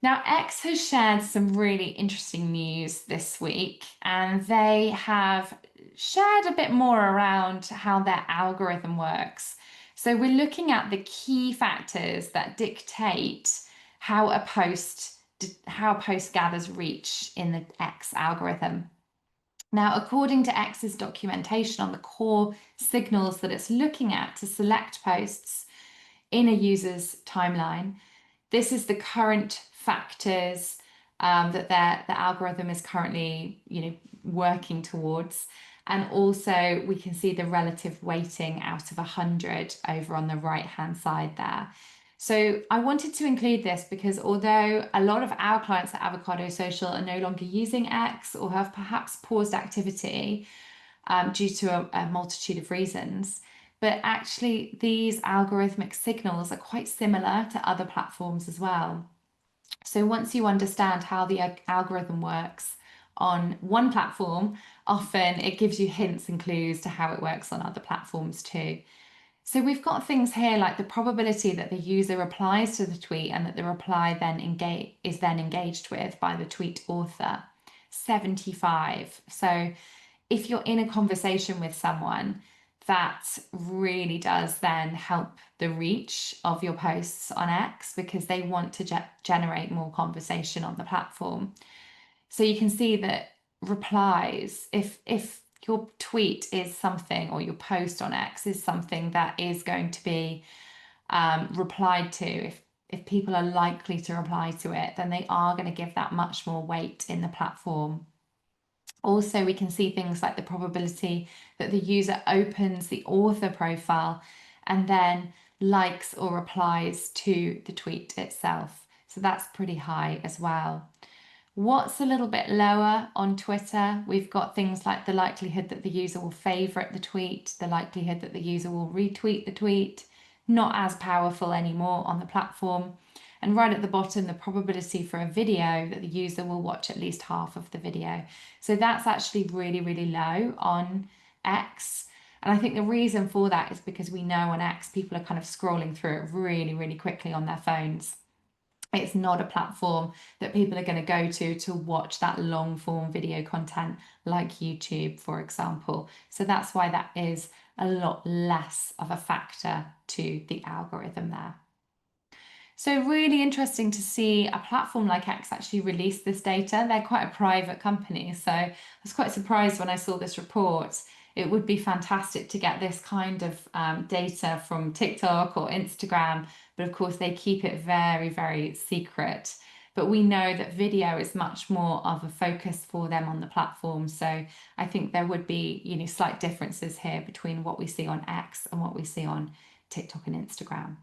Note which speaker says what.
Speaker 1: Now, X has shared some really interesting news this week, and they have shared a bit more around how their algorithm works. So, we're looking at the key factors that dictate how a post gathers reach in the X algorithm. Now, according to X's documentation on the core signals that it's looking at to select posts in a user's timeline, this is the current factors that the algorithm is currently, working towards. And also we can see the relative weighting out of 100 over on the right hand side there. So I wanted to include this because although a lot of our clients at Avocado Social are no longer using X or have perhaps paused activity due to a multitude of reasons, but actually these algorithmic signals are quite similar to other platforms as well. So once you understand how the algorithm works on one platform, often it gives you hints and clues to how it works on other platforms too. So we've got things here like the probability that the user replies to the tweet and that the reply then is then engaged with by the tweet author, 75. So if you're in a conversation with someone, that really does then help the reach of your posts on X because they want to generate more conversation on the platform. So you can see that replies, if your tweet is something or your post on X is something that is going to be replied to, if people are likely to reply to it, then they are going to give that much more weight in the platform. Also, we can see things like the probability that the user opens the author profile and then likes or replies to the tweet itself. So that's pretty high as well. What's a little bit lower on Twitter? We've got things like the likelihood that the user will favorite the tweet, the likelihood that the user will retweet the tweet, not as powerful anymore on the platform. And right at the bottom, the probability for a video that the user will watch at least half of the video. So that's actually really, really low on X. And I think the reason for that is because we know on X, people are kind of scrolling through it really, really quickly on their phones. It's not a platform that people are going to go to watch that long form video content like YouTube, for example. So that's why that is a lot less of a factor to the algorithm there. So really interesting to see a platform like X actually release this data. They're quite a private company, so I was quite surprised when I saw this report. It would be fantastic to get this kind of data from TikTok or Instagram, but of course they keep it very, very secret. But we know that video is much more of a focus for them on the platform. So I think there would be, slight differences here between what we see on X and what we see on TikTok and Instagram.